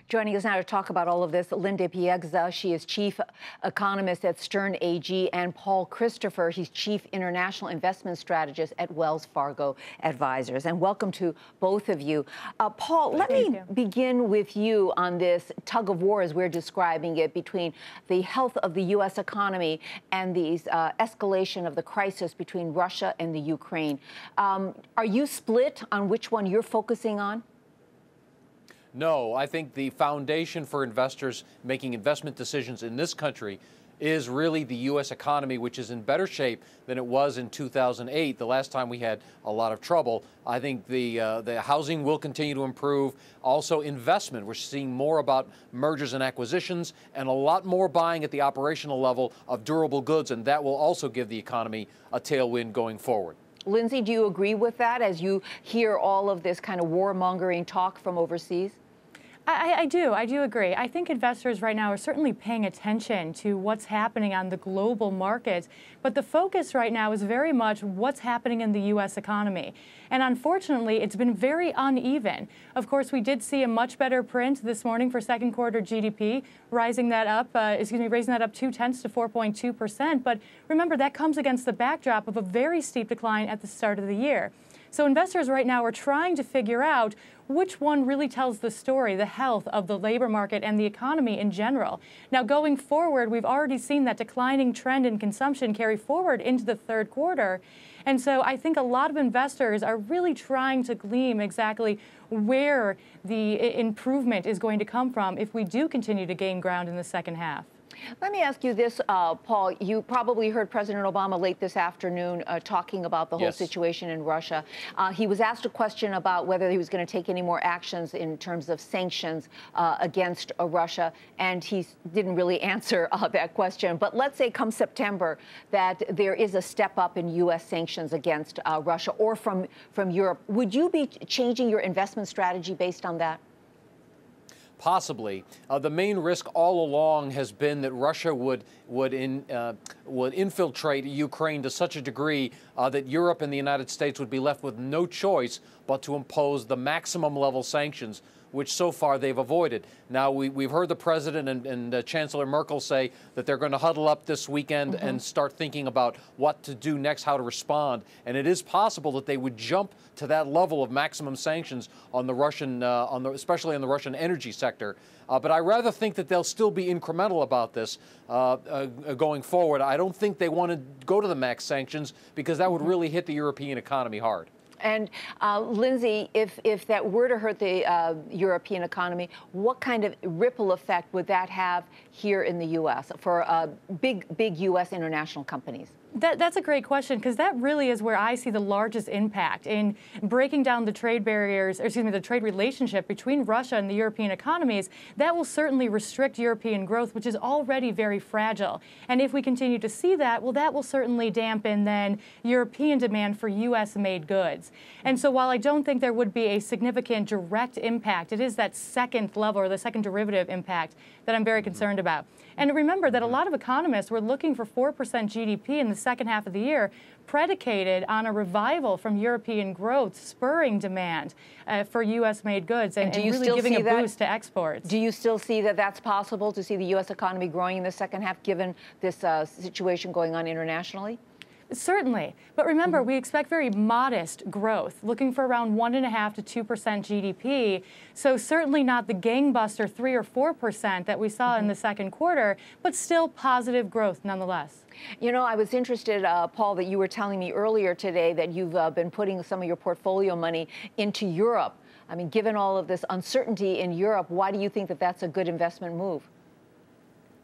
Joining us now to talk about all of this, Linda Piegza. She is chief economist at Stern AG, and Paul Christopher. He's chief international investment strategist at Wells Fargo Advisors. And welcome to both of you. Paul, let me begin with you on this tug of war, as we're describing it, between the health of the U.S. economy and the escalation of the crisis between Russia and the Ukraine. Are you split on which one you're focusing on? No, I think the foundation for investors making investment decisions in this country is really the U.S. economy, which is in better shape than it was in 2008, the last time we had a lot of trouble. I think the housing will continue to improve. Also, investment. We're seeing more about mergers and acquisitions and a lot more buying at the operational level of durable goods, and that will also give the economy a tailwind going forward. Lindsay, do you agree with that as you hear all of this kind of warmongering talk from overseas? I do agree. I think investors right now are certainly paying attention to what's happening on the global markets, but the focus right now is very much what's happening in the U.S. economy. And unfortunately, it's been very uneven. Of course, we did see a much better print this morning for second quarter GDP, raising that up 0.2 to 4.2%. But remember, that comes against the backdrop of a very steep decline at the start of the year. So investors right now are trying to figure out which one really tells the story, the health of the labor market and the economy in general. Now, going forward, we've already seen that declining trend in consumption carry forward into the third quarter. And so I think a lot of investors are really trying to glean exactly where the improvement is going to come from if we do continue to gain ground in the second half. Let me ask you this, Paul. You probably heard President Obama late this afternoon talking about the whole situation in Russia. He was asked a question about whether he was going to take any more actions in terms of sanctions against Russia, and he didn't really answer that question. But let's say come September that there is a step up in U.S. sanctions against Russia or from Europe. Would you be changing your investment strategy based on that? Possibly. The main risk all along has been that Russia would infiltrate Ukraine to such a degree that Europe and the United States would be left with no choice but to impose the maximum level sanctions, which so far they've avoided. Now, we've heard the president and Chancellor Merkel say that they're going to huddle up this weekend and start thinking about what to do next, how to respond. And it is possible that they would jump to that level of maximum sanctions on the Russian, especially on the Russian energy sector. But I rather think that they'll still be incremental about this going forward. I don't think they want to go to the max sanctions because that would really hit the European economy hard. And Lindsay, if that were to hurt the European economy, what kind of ripple effect would that have here in the U.S. for big U.S. international companies? That's a great question, because that really is where I see the largest impact in breaking down the trade barriers, or excuse me, the trade relationship between Russia and the European economies. That will certainly restrict European growth, which is already very fragile. And if we continue to see that, well, that will certainly dampen then European demand for U.S.-made goods. And so while I don't think there would be a significant direct impact, it is that second level or the second derivative impact that I'm very concerned about. And remember that a lot of economists were looking for 4% GDP in the second half of the year, predicated on a revival from European growth, spurring demand for U.S.-made goods and really giving a boost to exports. Do you still see that that's possible, to see the U.S. economy growing in the second half, given this situation going on internationally? Certainly. But remember, we expect very modest growth, looking for around 1.5% to 2% GDP. So certainly not the gangbuster 3 or 4% that we saw in the second quarter, but still positive growth nonetheless. You know, I was interested, Paul, that you were telling me earlier today that you've been putting some of your portfolio money into Europe. I mean, given all of this uncertainty in Europe, why do you think that that's a good investment move?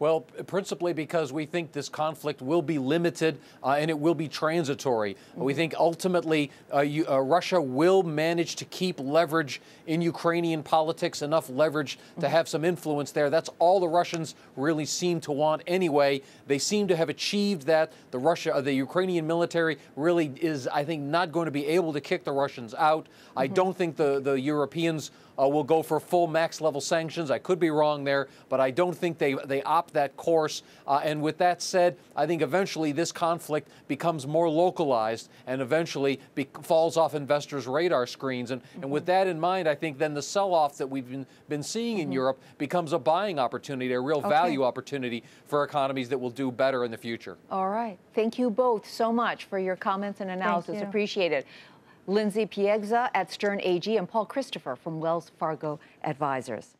Well, principally because we think this conflict will be limited and it will be transitory. We think ultimately Russia will manage to keep leverage in Ukrainian politics, enough leverage to have some influence there. That's all the Russians really seem to want anyway. They seem to have achieved that. The Ukrainian military really is, I think, not going to be able to kick the Russians out. I don't think the Europeans will go for full max level sanctions. I could be wrong there, but I don't think they opt that course. And with that said, I think eventually this conflict becomes more localized and eventually falls off investors' radar screens. And with that in mind, I think then the sell-off that we've been seeing in Europe becomes a buying opportunity, a real value opportunity for economies that will do better in the future. All right. Thank you both so much for your comments and analysis. Appreciate it. Lindsay Piegza at Stern AG and Paul Christopher from Wells Fargo Advisors.